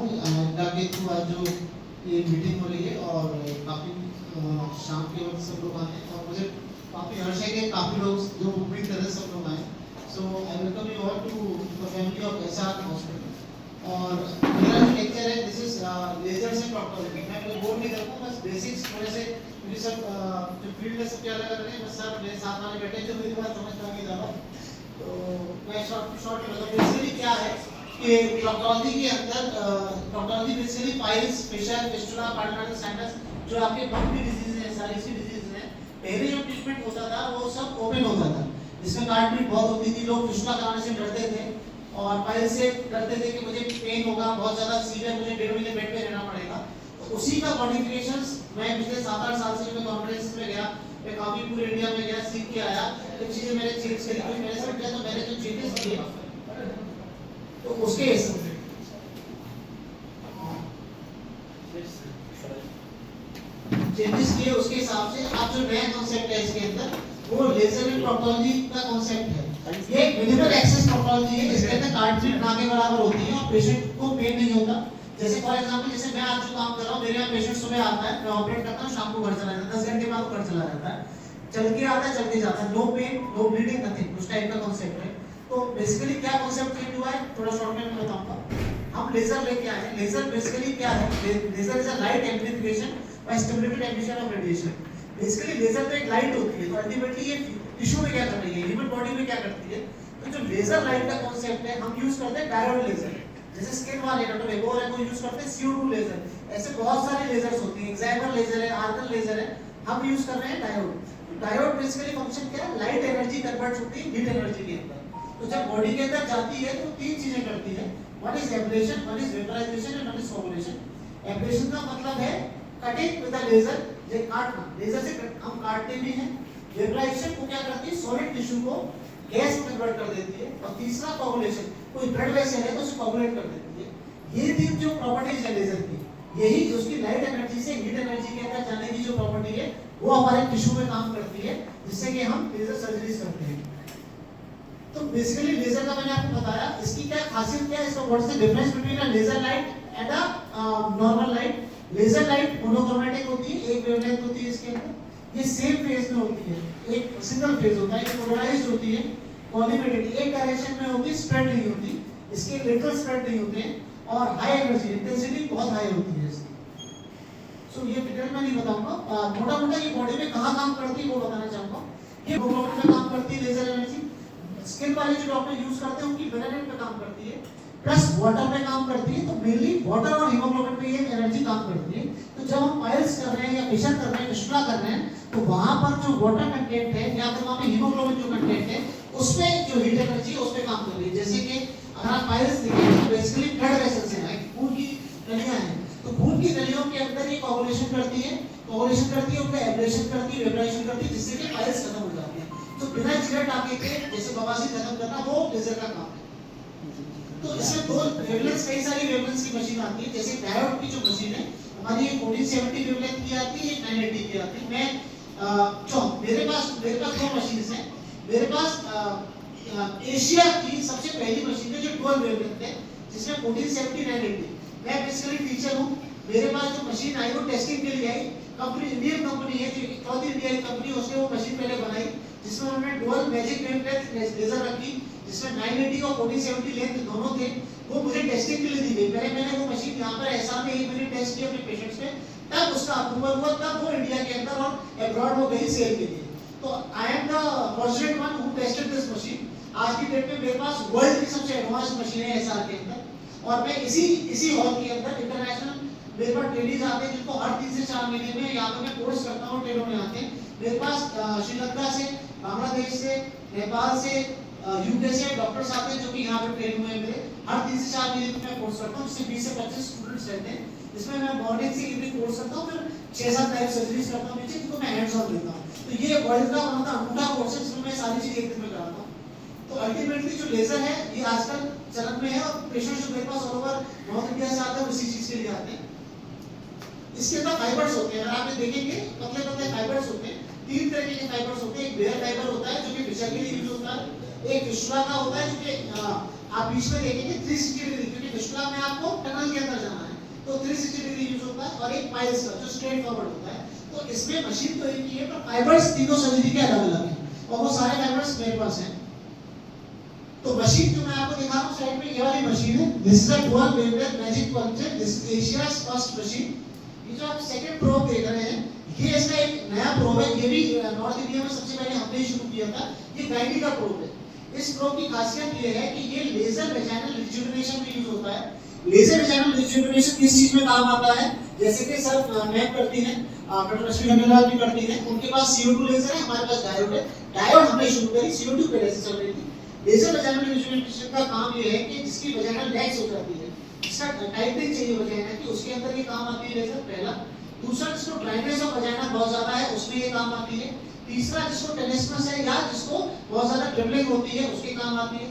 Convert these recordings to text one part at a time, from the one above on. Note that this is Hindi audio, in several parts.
हूँ इंडा के थ्रू आज जो ये मीटिंग हो रही है और काफ़ी शाम के वक्त सब लोग आए हैं और मुझे काफ़ी हर्ष है कि काफ़ी लोग जो उम्मीद कर रहे सब लोग आए। So I welcome you all to the family of SR hospital. और मेरा जो लेक्चर है दिस इज लेजर से प्रोक्टोलॉजी। मैं बोर्ड नहीं करता, बस बेसिक्स थोड़े से क्योंकि सब जो फील्ड है सबके अलग अलग है। बस सर मेरे साथ वाले बैठे जो मेरी बात समझ पाएंगे ज़्यादा, तो मैं शॉर्ट मतलब बेसिकली क्या है कि प्रोक्टोलॉजी के अंदर proctology basically piles, fissure, fistula, partner sinus जो आपके बम्पी डिजीज है, सारी सी डिजीज है, पहले जो ट्रीटमेंट होता था वो सब ओपन होता था, जिसमें कार्डिट बहुत होती थी। लोग फिस्टुला कराने से डरते थे और पाइल से डरते थे कि मुझे पेन होगा बहुत ज़्यादा सीवियर, मुझे 1.5 महीने बेड पे रहना पड़ेगा। तो उसी का मॉडिफिकेशंस मैं पिछले 7-8 साल से मैं कॉन्फ्रेंस में गया, मैं काफ़ी पूरे इंडिया में गया, सीख के आया, कुछ चीज़ें मैंने चेंज करी, कुछ मैंने समझा, तो मैंने जो चेंजेस किए तो उसके चेंजेस किए उसके हिसाब से आप जो नया कॉन्सेप्ट है इसके अंदर वो लेजर एंड प्रोक्टोलॉजी का कॉन्सेप्ट है। ये मिनिमल एक्सेस प्रोक्टोलॉजी है, इसके अंदर कार्डिट ना के बराबर होती है और पेशेंट को पेन नहीं होता। जैसे फॉर एग्जांपल जैसे मैं आज जो काम कर रहा हूँ, मेरे यहाँ पेशेंट सुबह आता है, मैं ऑपरेट करता हूँ, शाम को घर चला जाता है, 10 घंटे बाद घर चला जाता है, चल के आता है, चल के जाता है, no pain no bleeding nothing, उस टाइप का कॉन्सेप्ट है। तो बेसिकली क्या कॉन्सेप्ट चेंज हुआ है थोड़ा शॉर्ट में मैं बताऊंगा। हम लेजर लेके आए हैं। लेजर बेसिकली क्या है? Laser is a light amplification by stimulated emission of radiation. Basically laser तो एक लाइट होती है, तो अल्टीमेटली ये टिश्यू में क्या कर रही है, ह्यूमन बॉडी में क्या करती है। तो जो लेजर लाइट का कॉन्सेप्ट है, हम यूज करते हैं डायोड लेजर, जैसे स्किन वाले डॉक्टर वेबोर है वो यूज करते हैं CO2 लेजर। ऐसे बहुत सारे लेजर्स होते हैं, एक्साइबर लेजर है, आर्गन लेजर है, हम यूज कर रहे हैं डायोड। डायोड बेसिकली फंक्शन क्या है? लाइट एनर्जी कन्वर्ट होती है हीट एनर्जी के अंदर। तो जब बॉडी के अंदर जाती है तो तीन चीजें करती है, one is ablation, one is vaporisation and one is coagulation. Ablation का मतलब है कटिंग विद द लेजर, ये काटना, लेजर से हम काटते भी हैं। वेपराइजेशन को क्या करती है? सॉलिड टिश्यू को गैस में कन्वर्ट कर देती है। और तीसरा कोगुलेशन, कोई ब्लड वेसल है तो उसे कोगुलेट कर देती है। ये तीन जो प्रॉपर्टीज है लेजर की, यही उसकी लाइट एनर्जी से हीट एनर्जी के अंदर जाने की जो प्रॉपर्टी है वो हमारे टिश्यू में काम करती है, जिससे कि हम लेजर सर्जरीज करते हैं। तो बेसिकली लेजर का मैंने आपको बताया, इसकी क्या खासियत क्या है, इसका what is the difference between a laser light and a normal light. Laser light monochromatic होती है, एक वेवलेंथ होती है इसके अंदर, ये सेम फेज में होती है, एक सिंगल फेज होता है, पोलराइज्ड होती है, कॉलिमेटेड एक डायरेक्शन में होती है, स्प्रेड नहीं होती, इसके लेटरल स्प्रेड नहीं होते हैं, और हाई एनर्जी इंटेंसिटी बहुत हाई होती है इसकी। सो ये डिटेल में नहीं बताऊंगा, मोटा मोटा ये बॉडी में कहाँ काम करती है वो बताना चाहूंगा। ये हीमोग्लोबिन में काम करती है लेजर एनर्जी, स्किन वाले जो डॉक्टर यूज करते हैं उनकी मेलानिन पे काम करती है, प्लस वाटर में काम करती है। तो मेनली वाटर और हीमोग्लोबिन पे ये एनर्जी काम करती है। तो जब हम पाइल्स कर रहे हैं या फिशर कर रहे हैं, फिस्टुला कर रहे हैं, तो वहां पर जो वाटर कंटेंट है या फिर वहां पे हीमोग्लोबिन जो कंटेंट है उसमें जो हीट एनर्जी है उस पे काम कर रही है। जैसे कि अगर आप पाइल्स देखें तो बेसिकली ब्लड वेसल्स हैं, खून की नलियां हैं, तो खून की नलियों के अंदर ये कोगुलेशन करती है, उनका एब्लेशन करती है, वेपराइजेशन करती है, जिससे कि पाइल्स खत्म हो जाती है। तो बिना जिगर टाके के जैसे बवासीर खत्म करना वो लेजर का काम है। तो इसमें दो वेवलेंथ्स, कई सारी वेवलेंथ्स की मशीन आती है, जैसे डायोड की जो मशीन है हमारी 1470 वेवलेंथ की आती है, 980 की आती है। मेरे पास दो मशीन्स हैं। मेरे पास एशिया की सबसे पहली मशीन है जो डुअल वेवलेंथ है, जिसमें 1470 980। मैं बेसिकली टीचर हूँ, मेरे पास जो मशीन आई वो टेस्टिंग के लिए आई। कंपनी इंडियन कंपनी है, जो चौथी इंडियन कंपनी, उसने वो मशीन पहले बनाई जिसमें उन्होंने डुअल मैजिक वेवलेंथ लेजर रखी, जिसमें 980 और 1470 लेंथ दोनों थे। वो मुझे टेस्टिंग के लिए दी गई। पहले मैंने वो मशीन यहाँ पर एसआर में 1 महीने टेस्ट किया अपने पेशेंट्स पे, तब उसका अप्रूवल हुआ, तब वो इंडिया के अंदर और अब्रॉड वो गई सेल के लिए। तो I am the fortunate one who tested this machine. आज की डेट में मेरे पास वर्ल्ड की सबसे एडवांस मशीन है एसआर के अंदर, और मैं इसी हॉल के अंदर इंटरनेशनल मेरे पास ट्रेनिंग आते हैं जिनको हर 3 से 4 महीने में यहाँ पे मैं कोर्स करता हूँ, ट्रेनों में आते हैं मेरे पास। श्रीलंका से, बांग्लादेश से, नेपाल से, यूके से डॉक्टर्स आते हैं जो कि यहाँ पे ट्रेन हुए हैं मेरे। हर 3 से 4 महीने में मैं कोर्स करता हूँ, जिससे 20 से 25 स्टूडेंट्स रहते हैं, जिसमें मैं मॉर्निंग से इवनिंग कोर्स करता हूँ, फिर 6-7 टाइप सर्जरीज करता हूँ नीचे, जिनको मैं हैंड्स ऑन देता हूँ। तो ये वर्ल्ड का अनूठा कोर्स है जिसमें मैं सारी चीजें एक दिन में कराता हूँ। तो अल्टीमेटली जो लेजर है ये आजकल चलन में है, और पेशेंट जो मेरे पास ऑल ओवर नॉर्थ इंडिया से आते हैं उसी चीज के लिए आते हैं। इसके अंदर फाइबर्स होते हैं, अगर आप देखेंगे पतले पतले फाइबर्स होते हैं। 3 तरह के फाइबर्स होते हैं। एक बेयर फाइबर होता है जो कि फिशर के लिए यूज होता है, एक फिस्टुला का होता है जो कि आप बीच में देखेंगे 360 डिग्री, क्योंकि फिस्टुला में आपको टनल के अंदर जाना 360 डिग्री यूज होता है और एक पाइल्स का जो स्ट्रेट फॉरवर्ड होता है। तो इसमें मशीन तो एक ही है पर फाइबर्स तीनों सर्जरी के अलग अलग हैं और वो सारे फाइबर्स मेरे पास हैं। तो मशीन जो मैं आपको दिखा रहा हूँ साइड में, ये वाली मशीन है। This is a dual wavelength magic puncture, this is Asia's first machine. ये जो आप सेकंड प्रोब देख रहे हैं, ये इसका एक नया प्रोब है, ये भी नॉर्थ इंडिया में सबसे पहले हमने ही शुरू किया था। ये गाइडी का प्रोब है। इस प्रोब की खासियत ये है कि ये लेजर वेजाइनल रिजुविनेशन में यूज होता है। लेजर वेजाइनल रिजुविनेशन किस चीज में काम आता है, जैसे कि सर मैप करती है, डॉक्टर रश्मि खंडेलवाल भी करती है, उनके पास CO2 लेजर है, हमारे पास डायोड है। डायोड हमने शुरू करी, CO2 पहले से चल रही थी। लेजर वेजाइनल रिजुविनेशन का काम ये है कि जिसकी वेजाइनल लैक्स हो जाती है, इसका टाइटनिंग चाहिए वजाइना की, उसके अंदर ये काम आती है लेजर, पहला। दूसरा, जिसको ड्राइनेस ऑफ वजाइना बहुत ज्यादा है, उसमें ये काम आती है। तीसरा, जिसको टेनिसमस है या जिसको बहुत ज्यादा ट्रिबलिंग होती है, उसके काम आती है।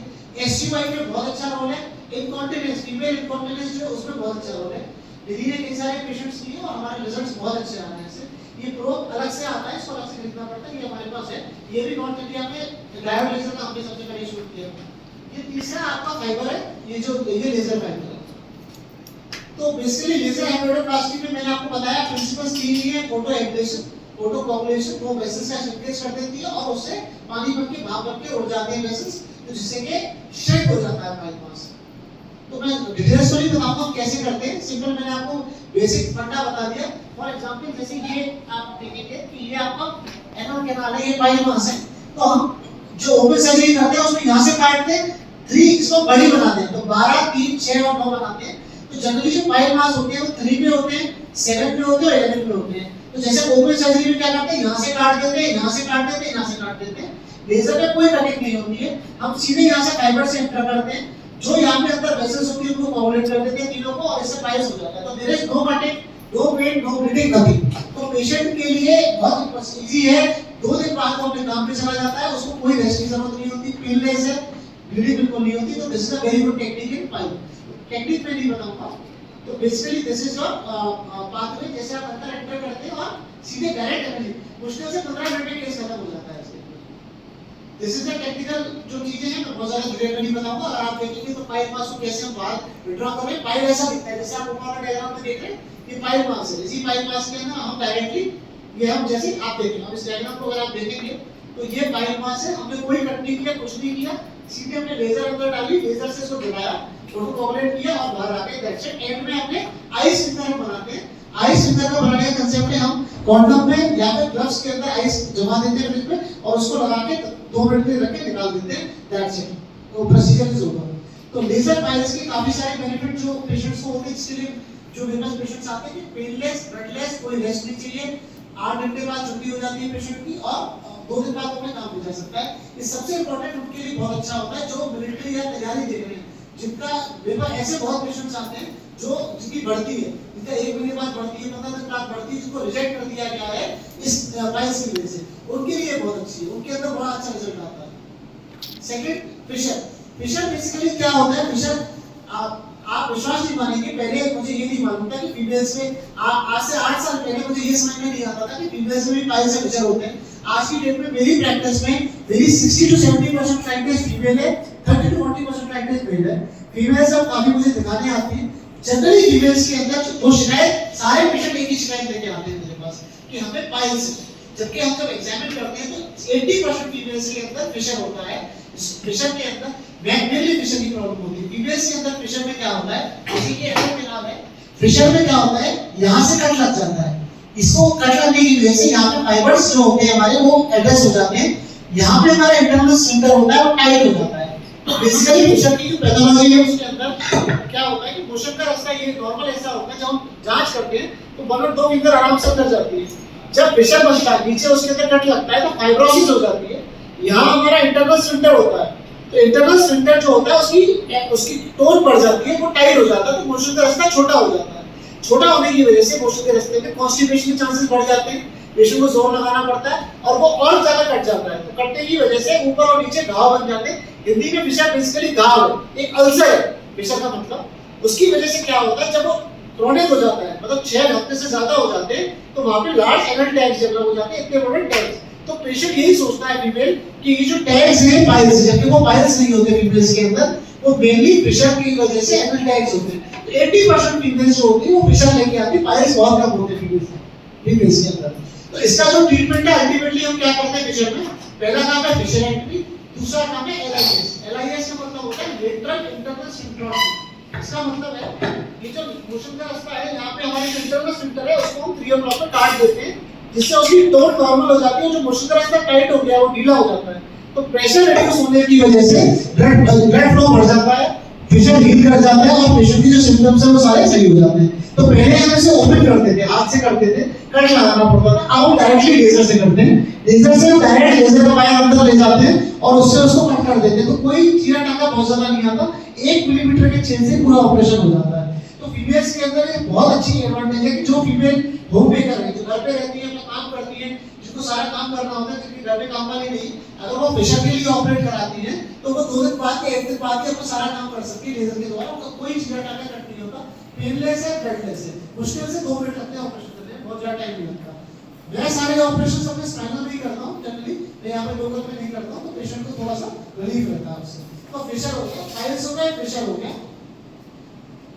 SUI में बहुत अच्छा रोल है। इनकॉन्टिनेंस, फीमेल इनकॉन्टिनेंस जो है उसमें बहुत अच्छा रोल है। दीदी ने कई सारे पेशेंट्स किए और हमारे रिजल्ट्स बहुत अच्छे आ रहे हैं इससे। ये प्रोब अलग से आता है, इसको अलग से खरीदना पड़ता है, ये हमारे पास है। ये भी नॉर्थ इंडिया में डायोड लेजर का हमने सबसे पहले शुरू किया। ये तीसरा आपका फाइबर है, ये जो ये लेजर फाइबर है। तो बेसिकली लेजर हेमेटोप्लास्टी में मैंने आपको बताया प्रिंसिपल्स तीन ही है, फोटो एब्लेशन, फोटो कोगुलेशन, वो वेसल्स का श्रिंकेज कर देती है और उससे पानी बन के भाप बन के उड़ जाते हैं वेसल्स, तो जिससे कि श्रिंक हो जाता है बाईपास। तो मैं डिटेल्स तो नहीं बताऊंगा कैसे करते हैं, सिंपल मैंने आपको बेसिक फंडा बता दिया। फॉर एग्जांपल जैसे ये आप देखेंगे कि ये आपका एनोड कैनाल है, ये बाईपास है, तो हम जो ओपन सर्जरी करते हैं उसमें यहां से काटते हैं, 3 इसको बड़ी बनाते हैं, तो 12, 3, 6 और 9 बनाते हैं। तो जनरली जो पाइल मास होते हैं वो 3 पे होते हैं, 7 पे होते हैं और 11 पे होते हैं। तो जैसे ओपन सर्जरी में क्या करते हैं, यहां से काट देते हैं, यहां से काट देते हैं, यहां से काट देते हैं। लेजर में कोई कटिंग नहीं होती है, हम सीधे यहां से फाइबर से एंटर करते हैं, जो यहां पे अंदर वेसल्स होती है उनको कोगुलेट कर देते हैं तीनों को और इससे पाइल्स हो जाता है। तो there is no cutting, no pain, no bleeding, nothing. तो पेशेंट के लिए बहुत इजी है, 2 दिन बाद वो अपने काम पे चला जाता है, उसको कोई रेस्ट की जरूरत नहीं होती, पेनलेस है, ब्लीडिंग बिल्कुल नहीं होती। तो this is a very good technique in pile. Technique में नहीं बताऊंगा। तो basically this is your pathway, जैसे आप अंदर एंटर करते हैं और सीधे डायरेक्ट एनर्जी, मुश्किल से 15 मिनट में केस खत्म हो जाता है इसके। दिस इज द टेक्निकल जो चीजें हैं, मैं बहुत ज्यादा डिटेल में नहीं बताऊंगा। अगर आप देखेंगे तो पाइल मास को कैसे हम बाहर विड्रॉ कर रहे हैं, पाइल ऐसा दिखता है जैसे आप ऊपर वाला डायग्राम में देख रहे हैं, ये पाइल मास है। इसी पाइल मास के अंदर हम डायरेक्टली ये हम जैसे आप देखेंगे, अब इस डायग्राम को अगर आप देखेंगे तो ये पाइल मास है, हमने कोई कट नहीं किया, कुछ नहीं किया, सीधे हमने लेजर अंदर डाली, लेजर से इसको दबाया, फोटो कोगुलेट किया और बाहर आके दैट्स इट। एंड में हमने आइस फिंगर बनाते हैं। आइस फिंगर का बनाने का कांसेप्ट है, हम कॉन्डम में या फिर ग्लव्स के अंदर आइस जमा देते हैं फ्रिज में और उसको लगा के 2 मिनट के रख के निकाल देते हैं, दैट्स इट। तो प्रोसीजर इज ओवर। तो लेजर पाइल्स के काफी सारे बेनिफिट जो पेशेंट्स को होते हैं, इसके लिए जो मेरे पास पेशेंट्स आते हैं कि पेनलेस, ब्लडलेस, कोई रेस्ट नहीं चाहिए, 8 घंटे बाद छुट्टी हो जाती है पेशेंट की और 2 दिन बाद अपने काम पे जा सकता है। ये सबसे इंपॉर्टेंट उनके लिए बहुत अच्छा होता है जो मिलिट्री या तैयारी देख रहे हैं, जिनका मेरे पास ऐसे बहुत पेशेंट्स आते हैं जो जिनकी बढ़ती है, जिनका 1 महीने बाद बढ़ती है, 15 दिन बाद बढ़ती है, जिनको रिजेक्ट कर दिया गया है इस पाइल्स की वजह से, उनके लिए बहुत अच्छी है, उनके अंदर बड़ा अच्छा रिजल्ट आता है। Second, Fisher. फिशर बेसिकली क्या होता है, फिशर आप विश्वास नहीं मानेंगे, पहले मुझे ये नहीं मालूम था कि फीमेल्स में आज से 8 साल पहले मुझे ये समझ में नहीं आता था कि फीमेल्स में भी पाइल्स से फिशर होते हैं। आज की डेट में मेरी प्रैक्टिस में मेरी 60 to 70% प्रैक्टिस फीमेल है, 30 to 40% प्रैक्टिस मेल है। फीमेल्स अब काफी मुझे दिखाने आती है। जनरली फीमेल्स के अंदर जो शिकायत, सारे पेशेंट एक ही शिकायत लेके आते हैं मेरे पास कि हमें पाइल्स है, जबकि हम जब एग्जामिन करते हैं तो 80% फीमेल्स के अंदर फिशर होता है। फिशर के अंदर मेनली फिशर की प्रॉब्लम होती है। फीमेल्स के अंदर फिशर में क्या होता है, जैसे कि एडल्ट में नाम है, फिशर में क्या होता है, यहाँ से कट लग जाता है, इसको कट लगने की वजह से यहाँ पे फाइबर्स जो होते हैं हमारे वो एड्रेस हो जाते हैं, यहाँ पे हमारा इंटरनल स्फिंक्टर होता है वो टाइट हो जाता है। तो बेसिकली फिशर की जो पैथोलॉजी है उसके अंदर क्या होता है कि मोशन का रास्ता ये नॉर्मल ऐसा होता है, जब हम जांच करते हैं तो 1 और 2 फिंगर आराम से अंदर जाती है। जब फिशर बनता है नीचे उसके अंदर कट लगता है तो फाइब्रोसिस हो जाती है। यहाँ हमारा इंटरनल स्फिंक्टर होता है, तो इंटरनल स्फिंक्टर जो होता है उसकी टोन बढ़ जाती है, वो टाइट हो जाता है, तो मोशन का रास्ता छोटा हो जाता है। छोटा होने की वजह से मोशन के रास्ते में कॉन्स्टिपेशन के चांसेस बढ़ जाते हैं, पेशेंट को जोर लगाना पड़ता है और वो और ज्यादा कट जाता है। तो कटने की वजह से ऊपर और नीचे घाव बन जाते हैं। हिंदी में फिशर बेसिकली घाव है, एक अल्सर है फिशर का मतलब। उसकी वजह से क्या होता है, जब वो क्रोनिक हो जाता है, मतलब 6 हफ्ते से ज्यादा हो जाते हैं, तो वहां पे लार्ज एनल टैग्स डेवलप हो जाते हैं, इतने बड़े टैग्स। तो पेशेंट यही सोचता है फीमेल कि ये जो टैग्स हैं पाइल्स, जबकि वो पाइल्स नहीं होते फीमेल्स के अंदर, वो मेनली फिशर की वजह से एनल टैग्स होते हैं। तो 80% फीमेल्स जो होती है वो फिशर लेके आती है, पायल्स बहुत कम होते हैं फीमेल्स के अंदर। तो इसका जो ट्रीटमेंट है अल्टीमेटली हम क्या करते हैं फिशर में, पहला काम है फिशरेक्टमी, दूसरा काम है एलआईएस। एलआईएस का मतलब होता है लेटरल इंटरनल स्फिंक्टरेक्टमी। इसका मतलब है ये जो मोशन का रास्ता है, यहाँ पे हमारे जो इंटरनल स्फिंक्टर है उसको हम 3 o'clock पे काट देते हैं, जिससे उसकी टोन नॉर्मल हो जाती है। जो मोशन का रास्ता टाइट हो गया वो ढीला हो जाता है, तो प्रेशर रिड्यूस होने की वजह से ब्लड फ्लो बढ़ जाता है, फिशर हील कर जाता है और पेशेंट की जो सिम्टम्स है वो सारे सही हो जाते हैं। तो पहले हम इसे ओपन करते थे, हाथ से करते थे, कट लगाना पड़ता था, अब हम डायरेक्टली लेजर से करते हैं। लेजर से हम डायरेक्ट लेजर का वायर अंदर ले जाते हैं और उससे उसको कट कर देते हैं, तो कोई चीरा टाका बहुत ज्यादा नहीं आता, 1 मिलीमीटर के छेद से पूरा ऑपरेशन हो जाता है। तो फीमेल्स के अंदर ये बहुत अच्छी एडवांटेज है कि जो फीमेल होम मेकर है, जो घर पे रहती है, अपना काम करती है, जिसको सारा काम करना होता है, क्योंकि घर में काम वाली नहीं, अगर वो फिशर के लिए ऑपरेट कराती है तो वो 2 दिन बाद के 1 दिन बाद के अपना सारा काम कर सकती है लेजर के द्वारा, उनका कोई चीरा टाका कट नहीं होता, पेनलेस है, ब्लडलेस है। मुश्किल से 2 मिनट लगते हैं ऑपरेशन करने में, बहुत ज्यादा टाइम नहीं लगता। मैं सारे ऑपरेशन अपने स्पाइनल में ही करता हूँ जनरली, मैं यहाँ पे लोकल में नहीं करता हूँ, तो पेशेंट को थोड़ा सा रिलीफ रहता है उससे। तो फिशर हो गया, पाइल्स हो गया, फिशर हो गया।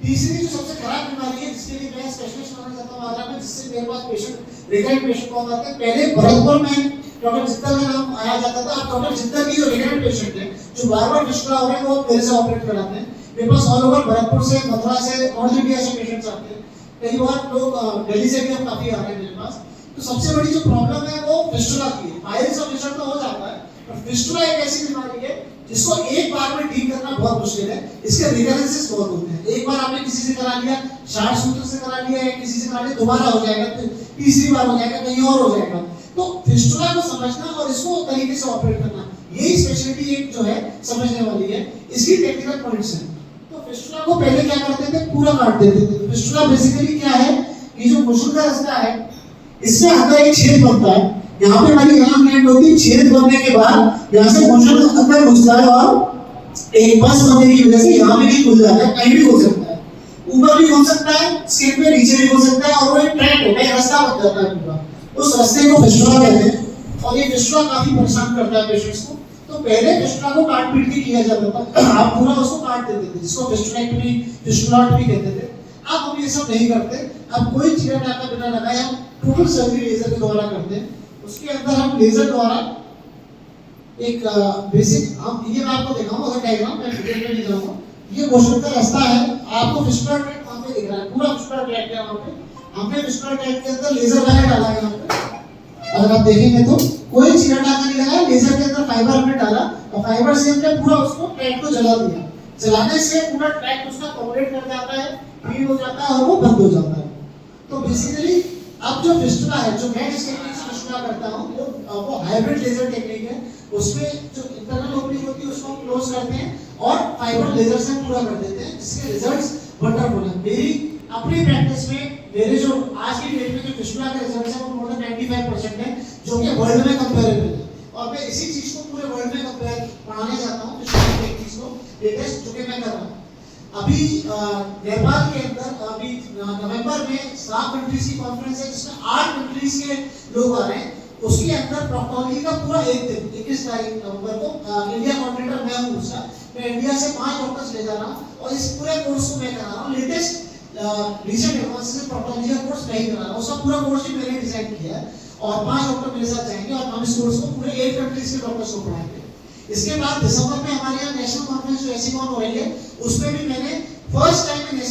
तीसरी जो सबसे खराब बीमारी है जिसके लिए मैं स्पेशलिस्ट बनना चाहता हूँ आगरा में, जिससे मेरे पास पेशेंट रिकरेंट पेशेंट कौन आते हैं, पहले भरतपुर में डॉक्टर जिद्दल का नाम आया जाता था। अब डॉक्टर जिद्दल की जो रिकरेंट पेशेंट है जो बार-बार फिशर हो रहे हैं वो मेरे से ऑपरेट कराते हैं। मेरे पास ऑल ओवर भरतपुर से, मथुरा से, नॉर्थ इंडिया से पेशेंट्स आते हैं, कई बार लोग दिल्ली से भी अब काफी आ रहे हैं मेरे पास। तो सबसे बड़ी जो प्रॉब्लम है वो फिस्टुला की है। पाइल्स और फिशर तो हो जाता है, पर फिस्टुला एक ऐसी बीमारी है जिसको एक बार में ठीक करना बहुत मुश्किल है, इसके रिकरेंसेस बहुत होते हैं। एक बार आपने किसी से करा लिया, शार्ट सूत्र से करा लिया या किसी से करा लिया, दोबारा हो जाएगा, तीसरी बार हो जाएगा, कहीं और हो जाएगा। तो फिस्टुला को समझना और इसको तरीके से ऑपरेट करना, यही स्पेशलिटी एक जो है समझने वाली है, इसकी टेक्निकल पॉइंट्स हैं। तो फिस्टुला को पहले क्या करते थे, पूरा काट देते थे। फिस्टुला बेसिकली क्या है, ये जो मोशन का रास्ता है इससे अंदर एक छेद बनता है, यहाँ पे हमारी यहाँ ग्लैंड होती है, छेद बनने के बाद यहाँ से मोशन अंदर घुसता है और एक बस बनने की वजह से यहाँ पे भी खुल जाता है, कहीं भी हो सकता है, ऊपर भी हो सकता है, स्किन पे नीचे भी हो सकता है, और वो एक ट्रैक होता है, रास्ता बन जाता है पूरा, उस रास्ते को फिस्टुला कहते हैं। और ये फिस्टुला काफी परेशान करता है पेशेंट्स को। तो पहले फिस्टुला को काट पीट के किया जाता था, आप पूरा उसको काट देते थे, जिसको फिस्टुलेक्टमी, फिस्टुलाटमी कहते थे। अब हम ये सब नहीं करते, अब कोई चीरा टाका बिना लगाए हम टोटल सर्जरी लेजर के द्वारा करते हैं। उसके अंदर हम लेजर द्वारा एक बेसिक, हम ये मैं आपको दिखाऊंगा अगर डायग्राम, मैं डिटेल में नहीं जाऊंगा। ये मोशन का रास्ता है, आपको फिस्टुला ट्रैक वहां पे दिख रहा है, पूरा फिस्टुला ट्रैक है वहां पे। हमने फिस्टुला ट्रैक के अंदर लेजर वायर डाला है यहाँ पे, अगर आप देखेंगे तो कोई चीरा टाका नहीं लगा, लेजर के अंदर फाइबर हमने डाला और फाइबर से हमने पूरा उसको ट्रैक को जला दिया। जलाने से पूरा ट्रैक उसका कोऑपरेट कर जाता है, फ्री हो जाता है और वो बंद हो जाता है। तो बेसिकली अब जो फिस्टुला है, जो मैं जिस टेक्निक से फिस्टुला करता हूँ वो हाइब्रिड लेजर टेक्निक है। उसमें जो इंटरनल ओपनिंग होती है उसको हम क्लोज करते हैं और फाइबर लेजर से पूरा कर देते हैं, जिसके रिजल्ट्स वंडरफुल हैं। मेरी अपनी प्रैक्टिस में मेरे जो आज की डेट में जो फिस्टुला के रिजल्ट्स हैं वो मोर देन 95% है, जो कि वर्ल्ड में कंपेरेबल है। और मैं इसी चीज को पूरे वर्ल्ड में कंपेयर पढ़ाने जाता हूँ फिस्टुला टेक्निक्स को, लेटेस्ट जो कि मैं कर रहा हूँ। अभी नेपाल के अंदर अभी नवंबर में 7 कंट्रीज की कॉन्फ्रेंस है, जिसमें 8 कंट्रीज के लोग आ रहे हैं। उसके अंदर प्रोक्टोलॉजी का पूरा एक दिन 21 तारीख नवंबर को इंडिया कोऑर्डिनेटर मैं हूँ उसका, मैं इंडिया से 5 डॉक्टर्स ले जा रहा हूँ और इस पूरे कोर्स को मैं करा रहा हूँ। लेटेस्ट रिसेंट एडवांसेस में प्रोक्टोलॉजी का कोर्स मैं ही करा रहा हूँ, उसका पूरा कोर्स भी मैंने डिजाइन किया है और 5 डॉक्टर मेरे साथ जाएंगे और हम इस कोर्स को पूरे 8 कंट्रीज के डॉक्टर्स को पढ़ाएंगे। इसके बाद दिसंबर में हमारे यहाँ नेशनल कॉन्फ्रेंस जो एसीकॉन हो रही है, उसमें भी मैंने फर्स्ट टाइम इन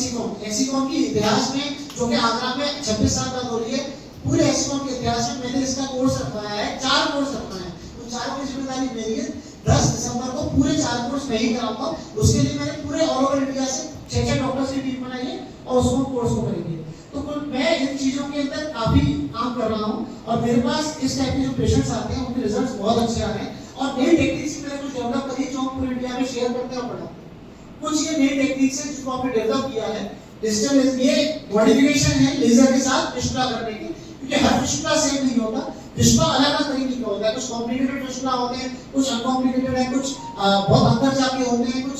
एसीकॉन की इतिहास में, जो कि आगरा में 26 साल बाद हो रही है, पूरे एसीकॉन के इतिहास में मैंने इसका कोर्स रखवाया है, 4 कोर्स रखवाए हैं। तो 4 की जिम्मेदारी मेरी है। 10 दिसंबर को पूरे 4 कोर्स मैं ही कराऊंगा। उसके लिए मैंने पूरे ऑल ओवर इंडिया से 6 डॉक्टर्स की टीम बनाई है और उसको कोर्स को करेंगे। तो मैं इन चीजों के अंदर काफी काम कर रहा हूँ और मेरे पास इस टाइप के जो पेशेंट्स आते हैं उनके रिजल्ट्स बहुत अच्छे आ रहे हैं और नई टेक्निक्स मैंने कुछ डेवलप करी जो हम पूरे इंडिया में शेयर करते हैं और पढ़ाते हैं। कुछ ये नई टेक्निक्स हैं जिसको हमने डेवलप किया है, डिजिटल, ये मॉडिफिकेशन है लेजर के साथ फिस्टुला करने की, क्योंकि हर फिस्टुला सेम नहीं होता, फिस्टुला अलग-अलग तरीके का होता है। कुछ कॉम्प्लिकेटेड फिस्टुला होते हैं, कुछ अनकॉम्प्लिकेटेड है, कुछ बहुत अंदर जाके होते हैं, कुछ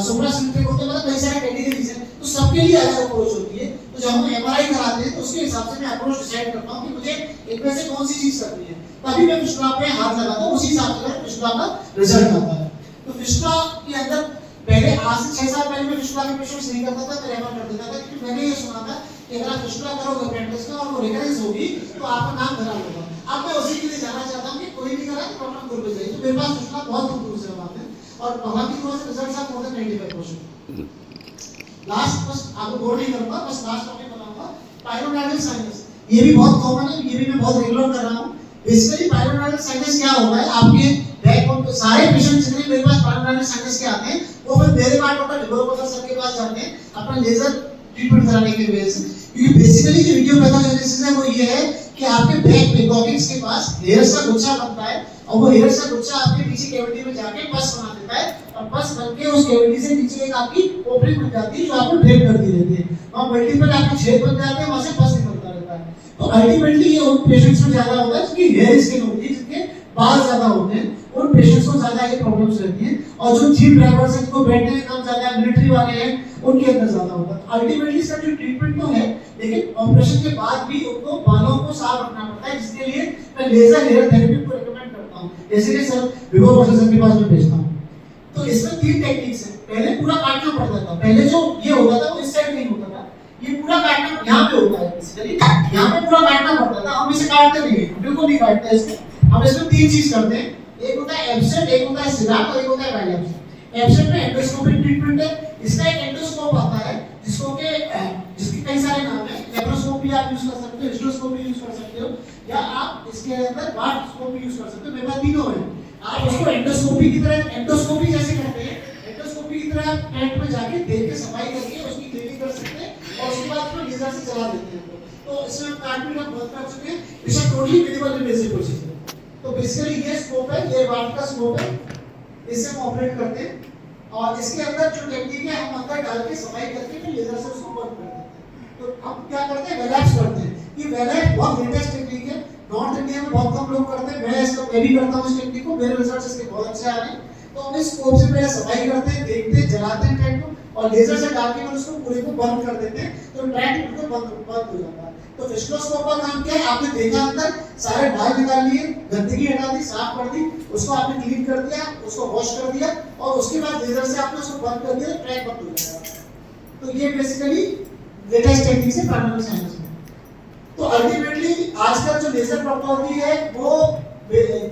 सुप्रासिमेट्रिक होते हैं, मतलब कई सारे कैटेगरीज हैं। तो सबके लिए अलग अप्रोच होती है। तो जब हम एमआरआई कराते हैं तो उसके हिसाब से मैं अप्रोच डिसाइड करता हूं कि मुझे इनमें से कौन सी चीज करनी है, तभी मैं फिस्टुला पे हाथ लगाता हूं, उसी हिसाब से फिस्टुला का रिजल्ट आता है। तो फिस्टुला के अंदर पहले आज से 6 साल पहले मैं फिस्टुला के पेशेंट्स नहीं करता था, मैं रेफर कर देता था, क्योंकि मैंने ये सुना था कि अगर आप फिस्टुला करोगे प्रैक्टिस में और वो रिकरेंस होगी तो आपका नाम खराब होगा। अब मैं उसी के लिए जाना चाहता हूँ कि कोई नहीं करा तो डॉक्टर गुरु पे जाइए। तो मेरे पास फिस्टुला बहुत दूर से आते हैं और वहाँ की थोड़ा सा रिजल्ट्स आप मोर देन 95%। लास्ट बस आपको बोर नहीं करूँगा, बस लास्ट टॉपिक बताऊँगा पायरोनाइडल साइनस। ये भी बहुत कॉमन है, ये भी मैं बहुत रेगुलर कर रहा हूँ। बेसिकली पायरोनाइडल साइनस क्या होता है, आपके बैकबोन पे सारे पेशेंट जितने मेरे पास पायरोनाइडल साइनस के आते हैं वो फिर मेरे पास डॉक्टर लिबरोपोटर सर के पास जाते हैं अपना लेजर ट्रीटमेंट कराने की वजह से। क्योंकि बेसिकली जो इडियोपैथोजेनेसिस है वो ये है कि आपके बैक पे कॉकिंग्स के पास हेयर्स का गुच्छा बनता है और वो हेयर्स का गुच्छा आपके पीछे कैविटी में जाके पस बना देता है और पस बनके उस कैविटी से नीचे एक आपकी ओपनिंग बन जाती है जो आपको ड्रेन करती रहती है। वहाँ मल्टीपल आपके छेद बन जाते हैं, वहाँ से पस निकलता रहता है। तो अल्टीमेटली ये उन पेशेंट्स में ज्यादा होता है जिनकी हेयर स्किन होती है, जिनके बाल ज्यादा होते हैं, उन पेशेंट्स को ज्यादा ये प्रॉब्लम्स रहती हैं। और जो जिम ड्राइवर्स हैं जिनको बैठने में कम ज्यादा है, मिलिट्री वाले हैं, उनके अंदर ज्यादा होता है। अल्टीमेटली इसका जो ट्रीटमेंट तो है, लेकिन ऑपरेशन के बाद भी उनको बालों को साफ रखना पड़ता है, जिसके लिए मैं लेजर हेयर थेरेपी को रेकमेंड करता हूँ। जैसे कि सर विभो सर के पास मैं भेजता हूँ। तो इसमें 3 टेक्निक्स हैं। पहले पूरा काटना पड़ता था, पहले जो ये होता था वो इस साइड नहीं होता था, ये पूरा काटना यहाँ पे होता है। बेसिकली यहाँ पे पूरा काटना पड़ता था, हम इसे काटते नहीं है, बिल्कुल नहीं काटते इसको। हम इसमें 3 चीज करते हैं, एक होता है एब्सेंट, एक होता है सिराप और एक होता है वाइलैप्स। एब्सेंट में एंडोस्कोपिक ट्रीटमेंट है, इसका एक एंडोस्कोप आता है जिसको के जिसके कई सारे नाम है। लेप्रोस्कोपी आप यूज कर सकते हो, हिस्ट्रोस्कोपी यूज कर सकते हो, या आप इसके अंदर वार्डस्कोपी यूज कर सकते हो। मेरे पास तीनों है। आप उसको एंडोस्कोपी की तरह, एंडोस्कोपी जैसे करते हैं, एंडोस्कोपी की तरह पेट में जाके देख के सफाई करके उसकी क्लीनिंग कर सकते हैं और उसके बाद उसको लेजर से चला देते हैं। तो इसमें काटने का बहुत कर चुके हैं, इसका टोटली मिनिमल इन्वेसिव प्रोसीजर। तो बेसिकली ये स्कोप है, ये वार्ड का स्कोप है, इससे हम ऑपरेट करते हैं और इसके अंदर जो टेक्निक है हम अंदर डाल के सफाई करके फिर लेजर से उसको बंद कर देते हैं। तो हम क्या करते हैं, वेलैप्स करते हैं। ये वेलैप्स बहुत लेटेस्ट टेक्निक है, नॉर्थ इंडिया में बहुत कम लोग करते हैं। मैं भी करता हूँ इस टेक्निक को, मेरे रिजल्ट्स इसके बहुत अच्छे आ रहे हैं। तो हम इस स्कोप से पहले सफाई करते हैं, देखते हैं, जलाते हैं ट्रैक को और लेजर से डाल के उसको पूरे को बंद कर देते हैं, तो ट्रैक बिल्कुल बंद हो जाता है। तो फिस्टुलोस्कोप का काम क्या है, आपने देखा अंदर सारे बाल निकाल लिए, गंदगी हटा दी, साफ कर दी, उसको आपने क्लीन कर दिया, उसको वॉश कर दिया और उसके बाद लेजर से आपने उसको बंद कर दिया, तो ट्रैक बंद हो जाएगा। तो ये बेसिकली लेटेस्ट टेक्निक है पायरोनाइडल साइनस में। तो अल्टीमेटली आजकल जो लेजर प्रोक्टोलॉजी है वो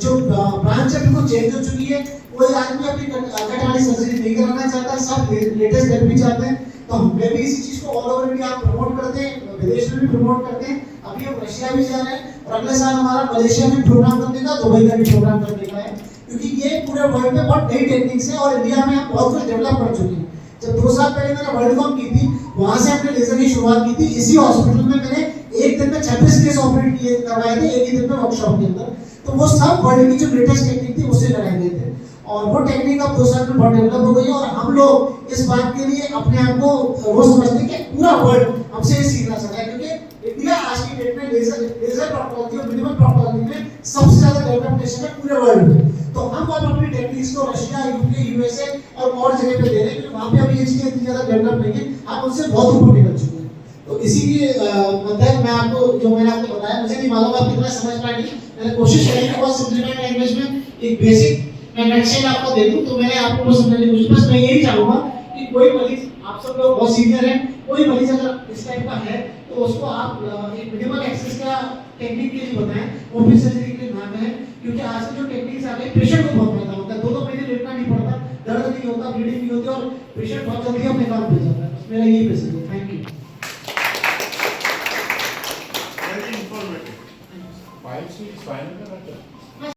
जो ब्रांच है बिल्कुल चेंज हो चुकी है। कोई आदमी अपनी कट वाली सर्जरी नहीं कराना चाहता, सब लेटेस्ट थेरेपी चाहते हैं। तो हम भी इसी चीज को ऑल ओवर इंडिया प्रमोट करते हैं, विदेश में भी प्रमोट करते हैं। अभी हम रशिया भी जा रहे हैं और अगले साल हमारा मलेशिया में प्रोग्राम करने का, दुबई का भी प्रोग्राम करने का है, क्योंकि ये पूरे वर्ल्ड में बहुत नई टेक्निक्स है और इंडिया में हम बहुत कुछ डेवलप कर चुके हैं। जब 2 साल पहले मैंने वर्ल्ड कप की थी, वहां से हमने लेजर की शुरुआत की थी। इसी हॉस्पिटल में मैंने एक दिन में 26 केस ऑपरेट किए करवाए थे, एक ही दिन में वर्कशॉप के अंदर। तो वो सब वर्ल्ड की जो लेटेस्ट टेक्निक थी उससे कराए गए थे और वो टेक्निक अब 2 साल में बहुत डेवलप हो गई है। और हम लोग इस बात के लिए अपने आप को वो समझते हैं कि पूरा वर्ल्ड हमसे ये सीखना चाहता है, क्योंकि इंडिया आज की डेट में लेजर प्रोक्टोलॉजी और मिनिमल प्रोक्टोलॉजी में सबसे ज्यादा डेवलप्ड नेशन है पूरे वर्ल्ड में। तो हम अब अपनी टेक्निक्स को रशिया, यूके, यूएसए और जगह पे दे रहे हैं, क्योंकि वहां पे अभी ये चीजें इतनी ज्यादा डेवलप नहीं है, हम उनसे बहुत ऊपर निकल चुके हैं। तो इसी के मतलब मैं आपको जो मैंने आपको बताया, मुझे नहीं मालूम आप कितना समझ पाएंगे। मैंने कोशिश करी कि बहुत सिंपलीफाइड लैंग्वेज में एक बेसिक मैं नक्शे आपको दे दूं, तो मैंने आपको वो समझने की कोशिश। बस मैं यही चाहूंगा कि कोई मरीज, आप सब लोग बहुत सीनियर हैं, कोई मरीज अगर इस टाइप का है तो उसको आप एक मिनिमल एक्सेस का टेक्निक के लिए बताएं, ओपन सर्जरी के लिए ना कहें, क्योंकि आज की जो टेक्निक्स आ गई पेशेंट को बहुत फायदा होता है। 2-2 महीने लेटना नहीं पड़ता, दर्द नहीं होता, ब्लीडिंग नहीं होती और पेशेंट बहुत जल्दी अपने काम पे जाता है। बस मेरा यही मैसेज है। Thank you. Very informative. 5 6 final